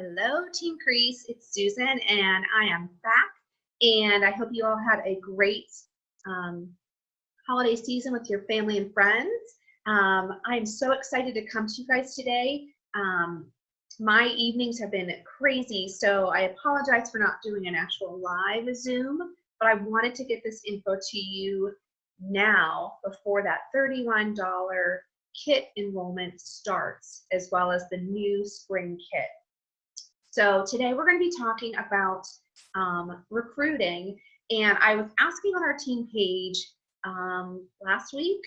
Hello, Team Crease. It's Susan, and I am back. And I hope you all had a great holiday season with your family and friends. I'm so excited to come to you guys today. My evenings have been crazy, so I apologize for not doing an actual live Zoom, but I wanted to get this info to you now before that $31 kit enrollment starts, as well as the new spring kit. So today we're going to be talking about recruiting, and I was asking on our team page last week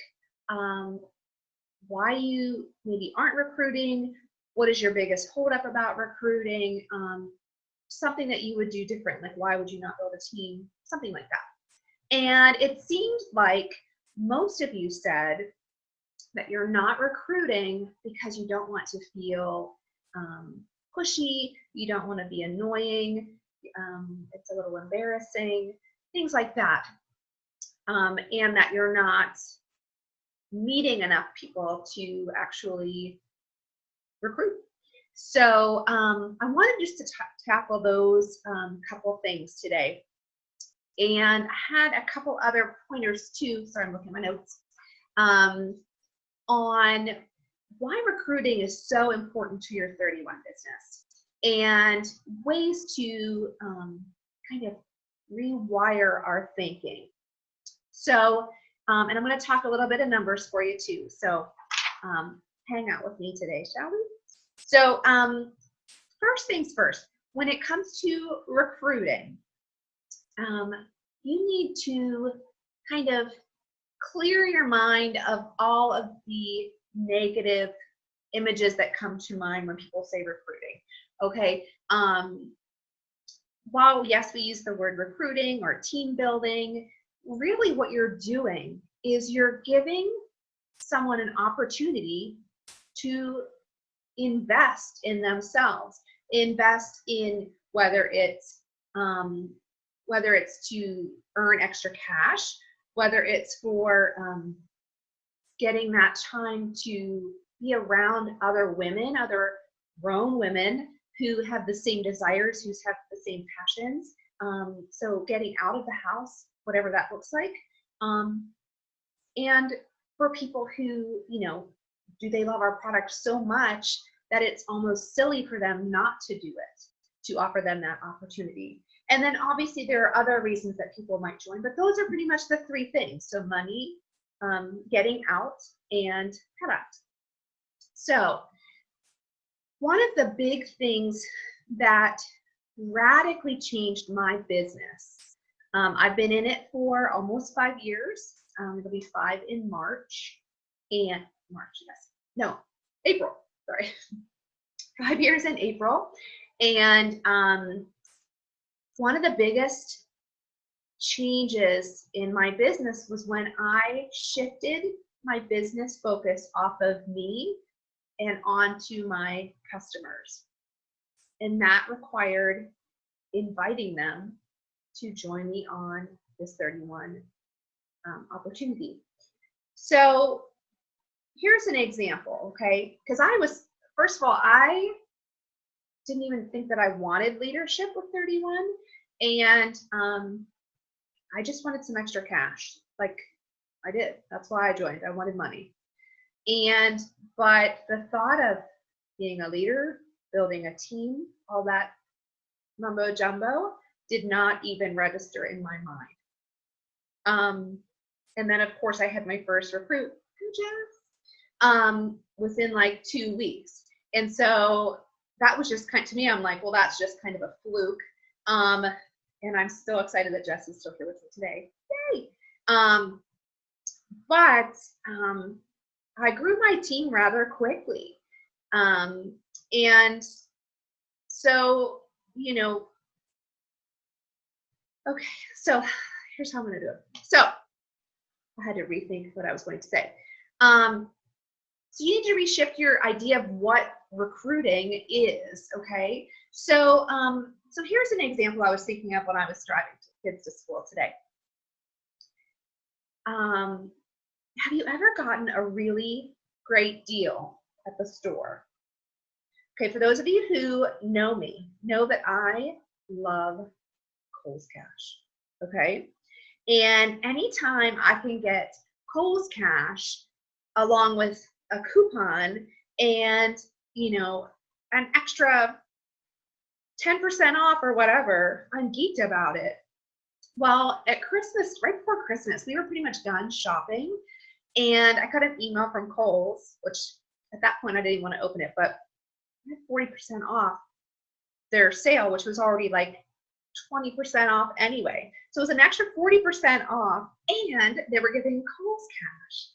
why you maybe aren't recruiting, what is your biggest holdup about recruiting, something that you would do different, like why would you not build a team, something like that. And it seemed like most of you said that you're not recruiting because you don't want to feel pushy, you don't want to be annoying, it's a little embarrassing, things like that, and that you're not meeting enough people to actually recruit. So I wanted just to tackle those couple things today, and I had a couple other pointers too. Sorry, I'm looking at my notes on why recruiting is so important to your 31 business and ways to kind of rewire our thinking. So, and I'm going to talk a little bit of numbers for you too. So hang out with me today, shall we? So first things first, when it comes to recruiting, you need to kind of clear your mind of all of the negative images that come to mind when people say recruiting. Okay, while yes, we use the word recruiting or team building, really what you're doing is you're giving someone an opportunity to invest in themselves, invest in whether it's to earn extra cash, whether it's for getting that time to be around other women, other grown women who have the same desires, who have the same passions. So getting out of the house, whatever that looks like. And for people who, do they love our product so much that it's almost silly for them not to do it, to offer them that opportunity. And then obviously there are other reasons that people might join, but those are pretty much the three things. So money, getting out, and product. So one of the big things that radically changed my business, I've been in it for almost 5 years. It'll be 5 in March, and April, sorry. 5 years in April. And one of the biggest changes in my business was when I shifted my business focus off of me and onto my customers. And that required inviting them to join me on this 31 opportunity. So here's an example, okay? Because first of all, I didn't even think that I wanted leadership with 31, and I just wanted some extra cash. Like I did. That's why I joined. I wanted money. But the thought of being a leader, building a team, all that mumbo jumbo did not even register in my mind. And then of course I had my first recruit, within like 2 weeks. And so that was just to me, I'm like, well, that's just kind of a fluke. And I'm so excited that Jess is still here with me today. Yay! But I grew my team rather quickly. And so, okay, so here's how I'm going to do it. So I had to rethink what I was going to say. So you need to reshift your idea of what recruiting is, okay? So, so here's an example I was thinking of when I was driving kids to school today. Have you ever gotten a really great deal at the store? Okay, for those of you who know me, know that I love Kohl's Cash. Okay, and anytime I can get Kohl's Cash along with a coupon and, you know, an extra 10% off or whatever, I'm geeked about it. Well, at Christmas, right before Christmas, we were pretty much done shopping, and I got an email from Kohl's, which at that point I didn't want to open it, but 40% off their sale, which was already like 20% off anyway. So it was an extra 40% off, and they were giving Kohl's Cash.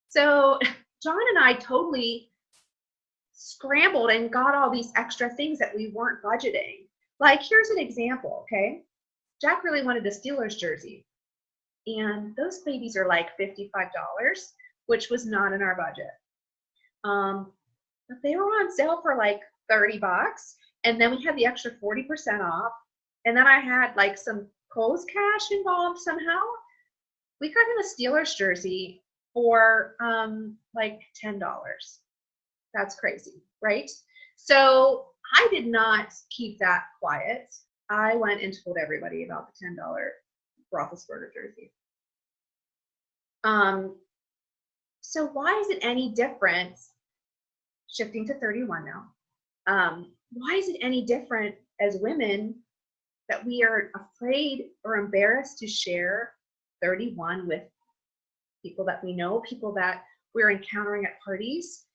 So John and I totally scrambled and got all these extra things that we weren't budgeting. Like, here's an example, okay? Jack really wanted a Steelers jersey, and those babies are like $55, which was not in our budget. But they were on sale for like 30 bucks, and then we had the extra 40% off, and then I had like some Kohl's Cash involved somehow. We got him a Steelers jersey for like $10. That's crazy, right? So I did not keep that quiet. I went and told everybody about the $10 Roethlisberger jersey. So why is it any different? Shifting to 31 now. Why is it any different as women that we are afraid or embarrassed to share 31 with people that we know, people that we're encountering at parties?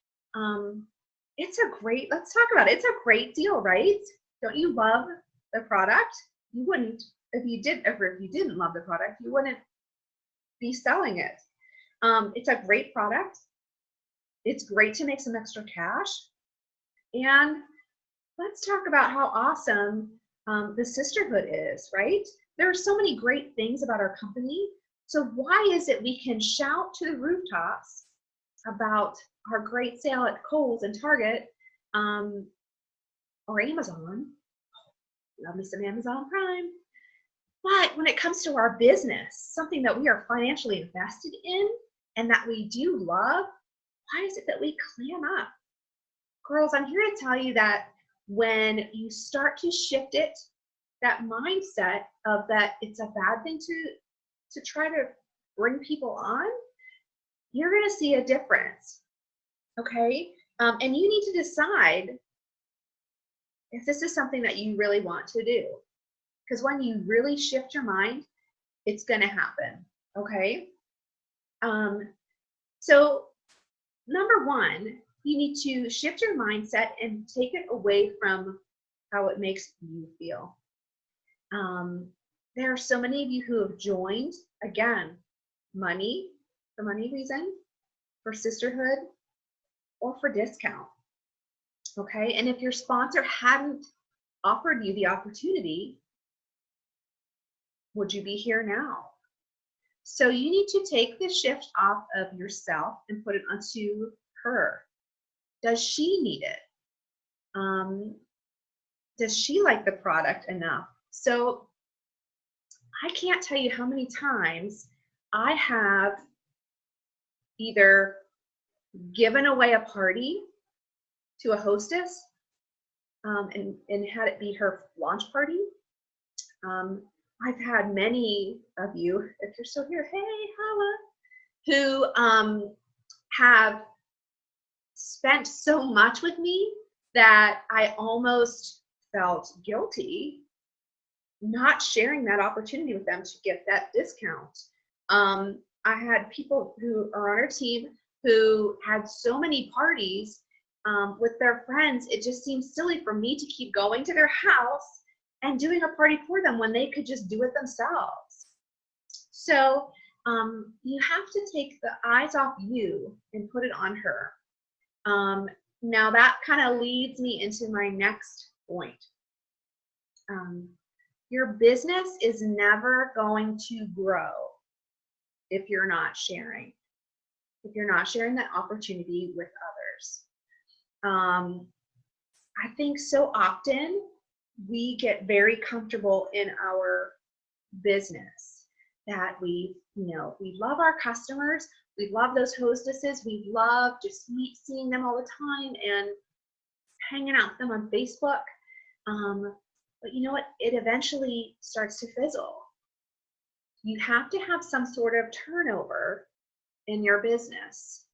It's a great, let's talk about it. It's a great deal, right? Don't you love the product? You wouldn't, if you didn't love the product, you wouldn't be selling it. It's a great product. It's great to make some extra cash. And let's talk about how awesome the sisterhood is, right? There are so many great things about our company. So why is it we can shout to the rooftops about our great sale at Kohl's and Target or Amazon? Love me some Amazon Prime. But when it comes to our business, something that we are financially invested in and that we do love, why is it that we clam up? Girls, I'm here to tell you that when you start to shift it, that mindset of that it's a bad thing to try to bring people on, you're going to see a difference, okay? And you need to decide if this is something that you really want to do. Because when you really shift your mind, it's going to happen, okay? So number one, you need to shift your mindset and take it away from how it makes you feel. There are so many of you who have joined, again, money, for money reason, for sisterhood, or for discount, okay? And if your sponsor hadn't offered you the opportunity, would you be here now? So you need to take the shift off of yourself and put it onto her. Does she need it? Does she like the product enough? So I can't tell you how many times I have either given away a party to a hostess and had it be her launch party. I've had many of you, if you're still here, hey, holla, who have spent so much with me that I almost felt guilty not sharing that opportunity with them to get that discount. I had people who are on our team who had so many parties with their friends, it just seemed silly for me to keep going to their house and doing a party for them when they could just do it themselves. So you have to take the eyes off you and put it on her. Now that kind of leads me into my next point. Your business is never going to grow if you're not sharing. If you're not sharing that opportunity with others. I think so often we get very comfortable in our business that we love our customers, we love those hostesses, we love just seeing them all the time and hanging out with them on Facebook. But you know what? It eventually starts to fizzle. You have to have some sort of turnover in your business,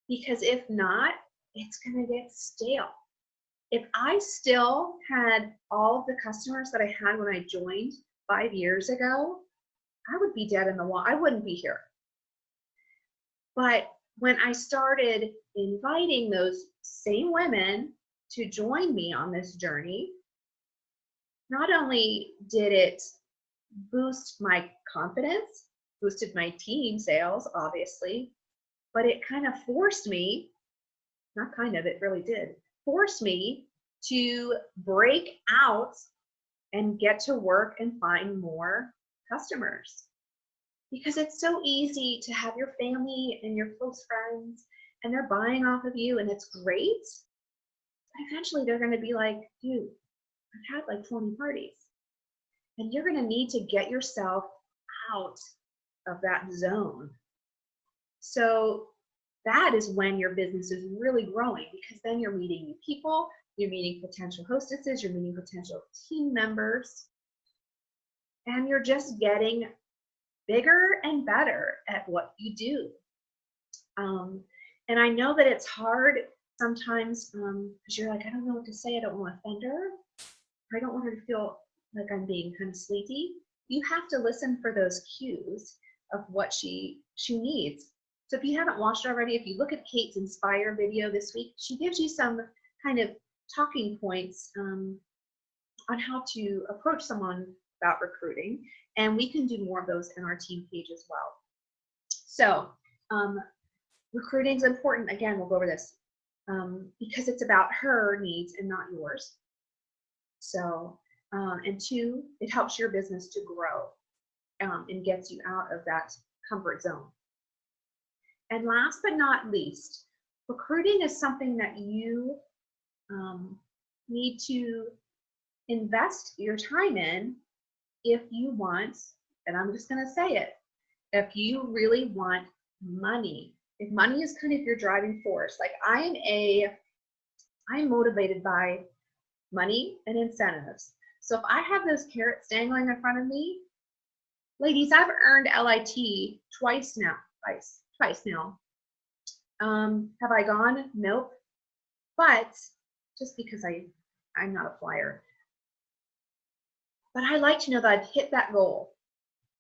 because if not, it's going to get stale. If I still had all of the customers that I had when I joined 5 years ago, I would be dead in the water. I wouldn't be here. But when I started inviting those same women to join me on this journey, not only did it boost my confidence, boosted my team sales, obviously, but it kind of forced me, not kind of, it really did, force me to break out and get to work and find more customers. Because it's so easy to have your family and your close friends and they're buying off of you and it's great, but eventually they're going to be like, dude, I've had like 20 parties. And you're going to need to get yourself out of that zone. So that is when your business is really growing, because then you're meeting new people, you're meeting potential hostesses, you're meeting potential team members, and you're just getting bigger and better at what you do. And I know that it's hard sometimes because you're like, I don't know what to say, I don't want to offend her, I don't want her to feel like I'm being kind of sleazy. You have to listen for those cues of what she needs. So if you haven't watched already, if you look at Kate's Inspire video this week, she gives you some kind of talking points on how to approach someone about recruiting, and we can do more of those in our team page as well. So recruiting is important. Again, we'll go over this because it's about her needs and not yours. So and two, it helps your business to grow and gets you out of that comfort zone. And last but not least, recruiting is something that you need to invest your time in if you want, and I'm just going to say it, if you really want money. If money is kind of your driving force, like I'm motivated by money and incentives. So if I have those carrots dangling in front of me, ladies, I've earned LIT twice now. Have I gone? Nope. But just because I'm not a flyer. But I like to know that I've hit that goal,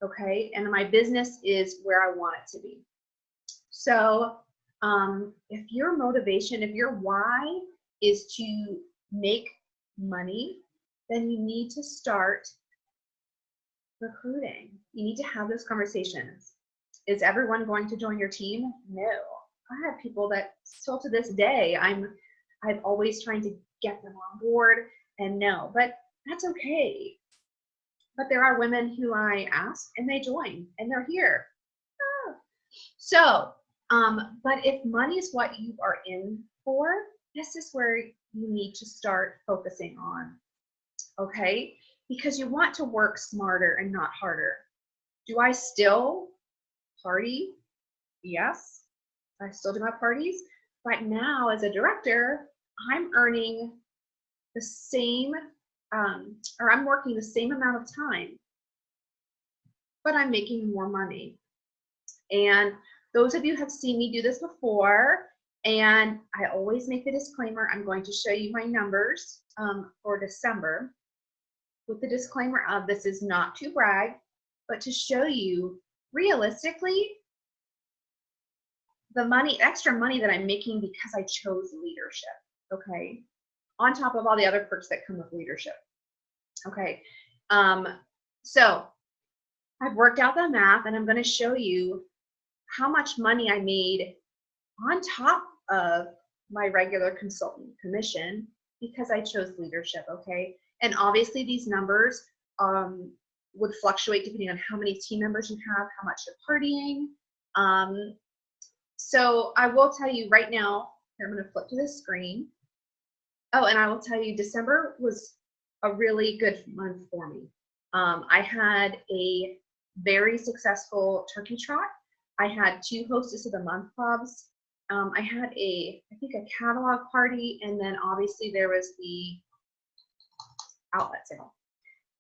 okay? And my business is where I want it to be. So if your motivation, if your why is to make money, then you need to start recruiting. You need to have those conversations. Is everyone going to join your team? No. I have people that still to this day, I'm always trying to get them on board, and no, but that's okay. But there are women who I ask and they join and they're here. So, but if money is what you are in for, this is where you need to start focusing on, okay? Because you want to work smarter and not harder. Do I still party? Yes, I still do my parties. But now as a director, I'm earning the same, or I'm working the same amount of time, but I'm making more money. And those of you have seen me do this before, and I always make the disclaimer, I'm going to show you my numbers for December with the disclaimer of this is not to brag, but to show you realistically the money, extra money that I'm making because I chose leadership, okay? On top of all the other perks that come with leadership, okay? So I've worked out the math and I'm gonna show you how much money I made on top of my regular consultant commission because I chose leadership, okay? And obviously these numbers would fluctuate depending on how many team members you have, how much you're partying. So I will tell you right now, here, I'm gonna flip to this screen. Oh, and I will tell you December was a really good month for me. I had a very successful turkey trot. I had 2 Hostess of the Month clubs. I had I think a catalog party, and then obviously there was the outlet sale.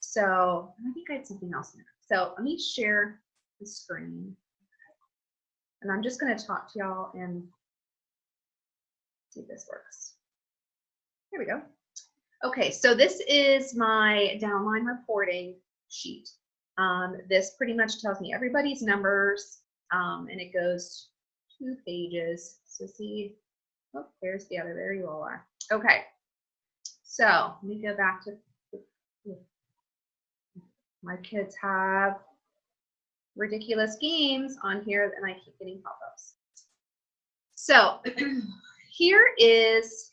So I think I had something else in there. So let me share the screen. And I'm just going to talk to y'all and see if this works. Here we go. Okay, so this is my downline reporting sheet. This pretty much tells me everybody's numbers, and it goes 2 pages. So see, oh, there's the other, there you all are. Okay, so let me go back to, my kids have ridiculous games on here, and I keep getting pop-ups. So here is,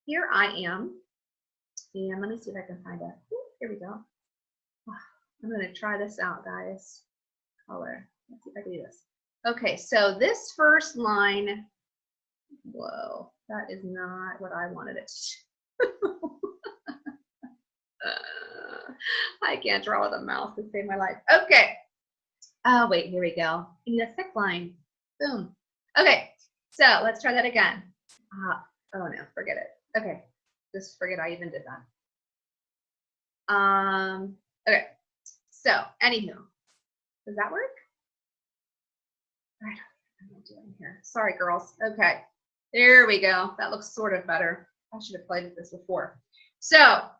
here I am, and let me see if I can find it. Here we go. I'm gonna try this out, guys. Color, let's see if I can do this. Okay, so this first line, whoa, that is not what I wanted it to do. I can't draw with a mouse to save my life. Okay. Oh, wait, here we go. I need a thick line. Boom. Okay, so let's try that again. Oh no, forget it. Okay, just forget I even did that. Okay, so anywho, does that work? I don't know what I'm doing here. Sorry, girls. Okay, there we go. That looks sort of better. I should have played with this before. So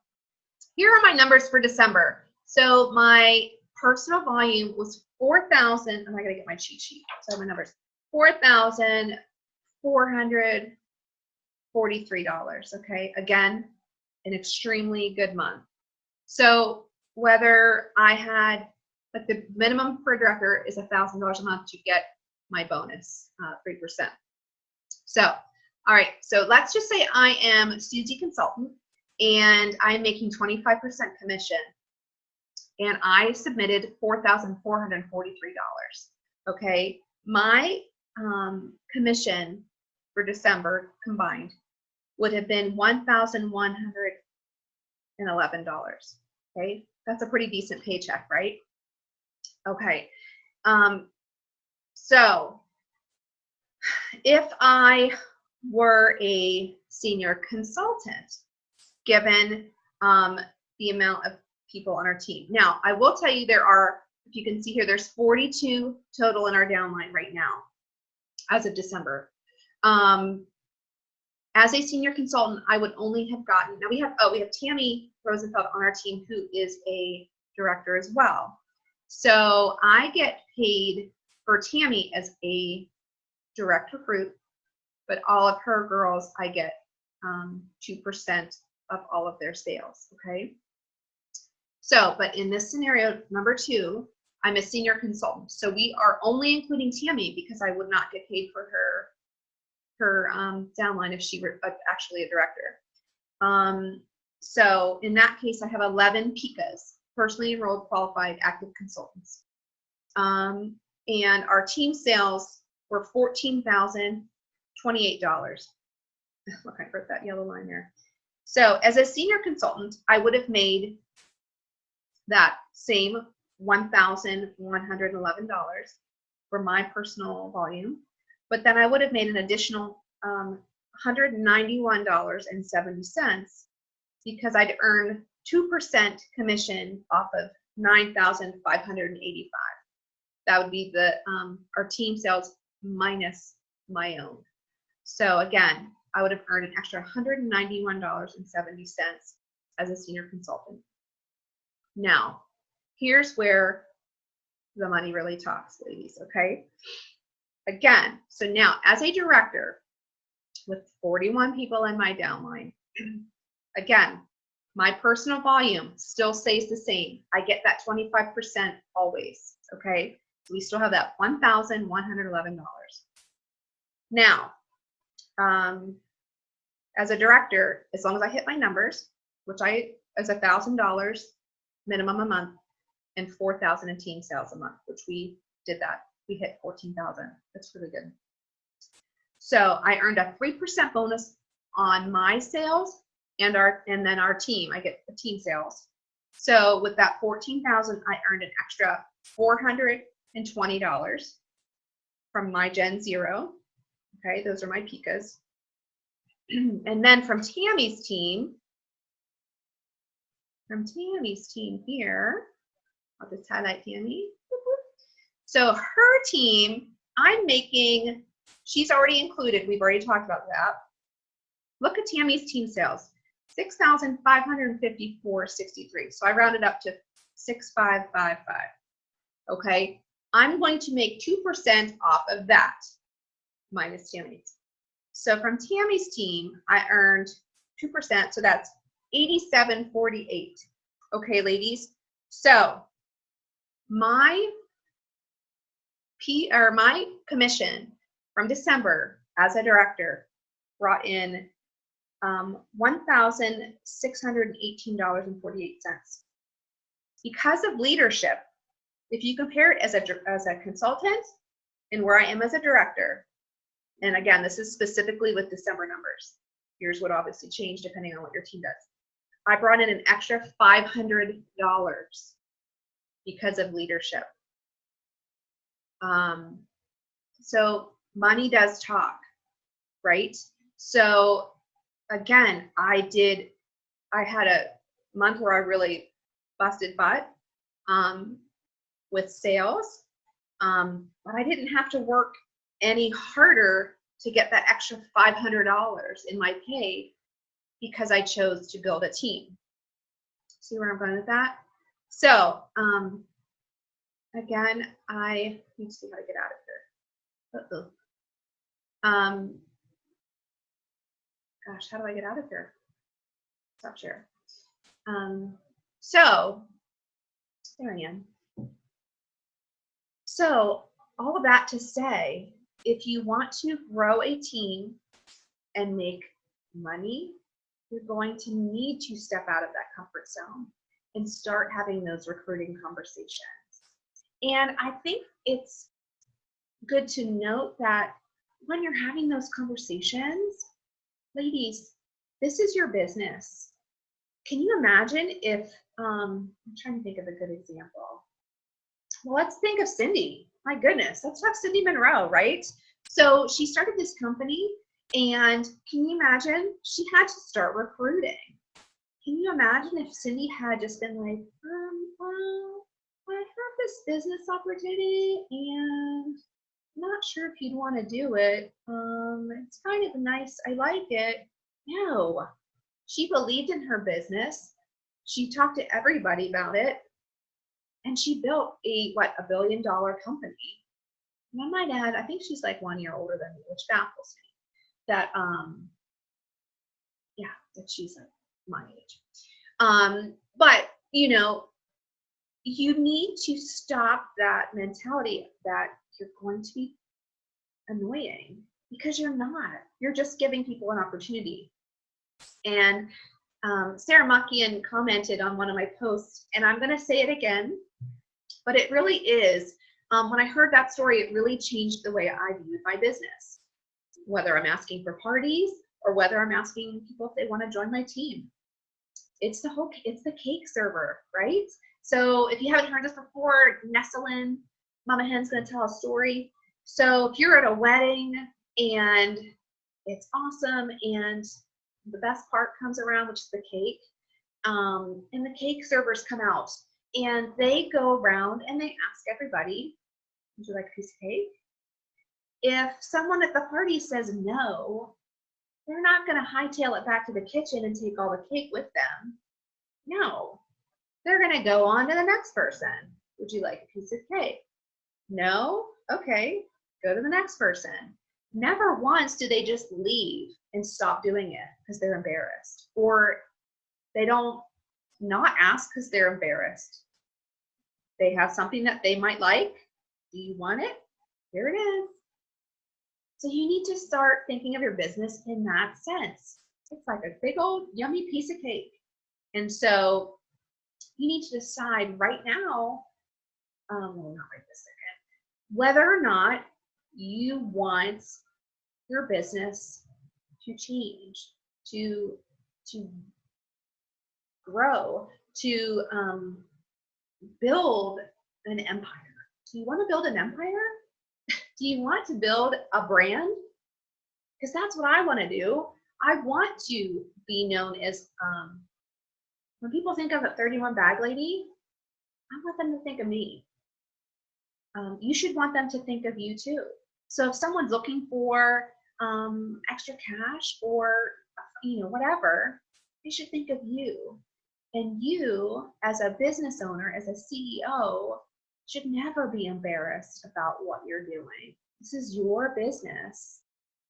here are my numbers for December. So my personal volume was 4,000. I'm not gonna get my cheat sheet. So my numbers: $4,443. Okay, again, an extremely good month. So whether I had, like, the minimum for a director is $1,000 a month to get my bonus, 3%. So, all right, so let's just say I am Susie Consultant and I'm making 25% commission, and I submitted $4,443. Okay, my commission for December combined would have been $1,111. Okay, that's a pretty decent paycheck, right? Okay, so if I were a senior consultant, given the amount of people on our team. Now, I will tell you there are, if you can see here, there's 42 total in our downline right now as of December. As a senior consultant, I would only have gotten, now we have Tammy Rosenfeld on our team, who is a director as well. So I get paid for Tammy as a direct recruit, but all of her girls, I get 2% of all of their sales, okay? So, but in this scenario, number 2, I'm a senior consultant. So we are only including Tammy because I would not get paid for her downline if she were actually a director. So in that case, I have 11 PICAs, personally enrolled, qualified, active consultants. And our team sales were $14,028. Look, I wrote that yellow line there. So as a senior consultant, I would have made that same $1,111 for my personal volume, but then I would have made an additional $191.70 because I'd earn 2% commission off of $9,585. That would be the our team sales minus my own. So again, I would have earned an extra $191.70 as a senior consultant. Now, here's where the money really talks, ladies, okay? Again, so now as a director with 41 people in my downline, again, my personal volume still stays the same. I get that 25% always, okay? So we still have that $1,111. Now, as a director, as long as I hit my numbers, which is $1,000 minimum a month and 4,000 in team sales a month, which we did that. We hit 14,000. That's really good. So I earned a 3% bonus on my sales and then our team. I get the team sales. So with that 14,000, I earned an extra $420 from my Gen Zero. Okay, those are my Pikas. And then from Tammy's team here, I'll just highlight Tammy. So her team, I'm making, she's already included. We've already talked about that. Look at Tammy's team sales, $6,554.63. So I rounded up to 6,555. Okay, I'm going to make 2% off of that minus Tammy's. So from Tammy's team, I earned 2%, so that's $87.48. Okay, ladies. So my commission from December as a director brought in $1,618.48. Because of leadership, if you compare it as a consultant and where I am as a director, and again, this is specifically with December numbers. Here's what obviously changed depending on what your team does. I brought in an extra $500 because of leadership. So money does talk, right? So again, I had a month where I really busted butt with sales, but I didn't have to work any harder to get that extra $500 in my pay because I chose to build a team. See where I'm going with that? So again, I need to see how to get out of here. Gosh, how do I get out of here? Stop share. So there I am. So all of that to say, if you want to grow a team and make money, you're going to need to step out of that comfort zone and start having those recruiting conversations. And I think it's good to note that when you're having those conversations, ladies, this is your business. Can you imagine if, I'm trying to think of a good example. Well, let's think of Cindy. My goodness, let's have Cindy Monroe, right? So she started this company, and can you imagine? She had to start recruiting. Can you imagine if Cindy had just been like, well, I have this business opportunity, and I'm not sure if you'd want to do it. It's kind of nice. I like it. No, she believed in her business. She talked to everybody about it. And she built a $1 billion company. And I might add, I think she's like 1 year older than me, which baffles me. That that she's like my age. But you know, you need to stop that mentality that you're going to be annoying, because you're not. You're just giving people an opportunity. And Sarah Makian commented on one of my posts, and I'm going to say it again. But it really is, when I heard that story, it really changed the way I viewed my business. Whether I'm asking for parties or whether I'm asking people if they want to join my team. It's the cake server, right? So if you haven't heard this before, nestle in. Mama Hen's going to tell a story. So if you're at a wedding and it's awesome and the best part comes around, which is the cake, and the cake servers come out, and they go around and they ask everybody, would you like a piece of cake? If someone at the party says no, they're not going to hightail it back to the kitchen and take all the cake with them. No, they're going to go on to the next person. Would you like a piece of cake? No? Okay, go to the next person. Never once do they just leave and stop doing it because they're embarrassed, or they don't not ask because they're embarrassed. They have something that they might like. Do you want it? Here it is. So you need to start thinking of your business in that sense. It's like a big old yummy piece of cake. And so you need to decide right now, well, not right this second, whether or not you want your business to change, to grow, to build an empire. Do you want to build an empire? Do you want to build a brand? because that's what I want to do. I want to be known as, when people think of a 31 bag lady, I want them to think of me. You should want them to think of you too. So if someone's looking for extra cash or whatever, they should think of you. And you, as a business owner, as a CEO, should never be embarrassed about what you're doing. This is your business,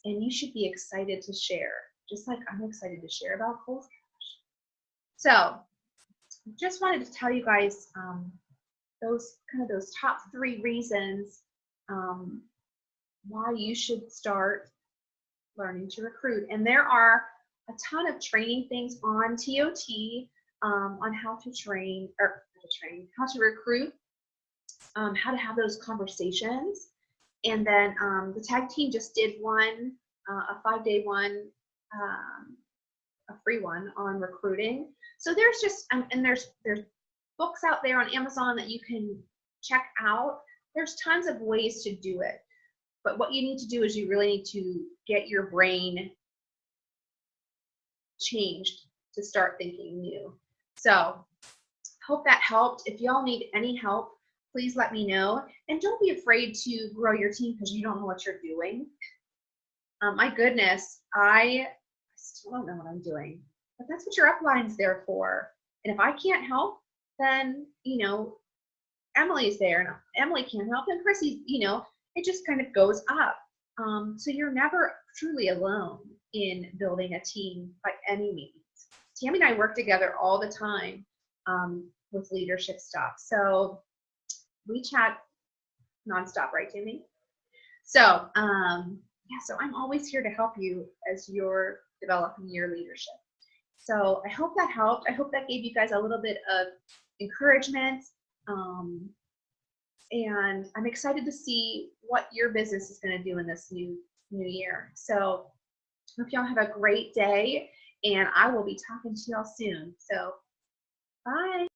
and you should be excited to share, just like I'm excited to share about Kohl's Cash. So just wanted to tell you guys those top 3 reasons why you should start learning to recruit. And there are a ton of training things on TOT on how to how to recruit, how to have those conversations. And then the tag team just did one, a 5-day one, a free one on recruiting. So there's just, and there's books out there on Amazon that you can check out. There's tons of ways to do it. But what you need to do is you really need to get your brain changed to start thinking new. So hope that helped. If y'all need any help, please let me know. And don't be afraid to grow your team because you don't know what you're doing. My goodness, I still don't know what I'm doing. But that's what your upline's there for. And if I can't help, then, Emily's there. And Emily can't help, and Chrissy's, it just kind of goes up. So you're never truly alone in building a team by any means. Tammy and I work together all the time with leadership stuff. So we chat nonstop, right, Tammy? So, yeah, so I'm always here to help you as you're developing your leadership. So I hope that helped. I hope that gave you guys a little bit of encouragement. And I'm excited to see what your business is going to do in this new year. So hope y'all have a great day, and I will be talking to y'all soon. So bye.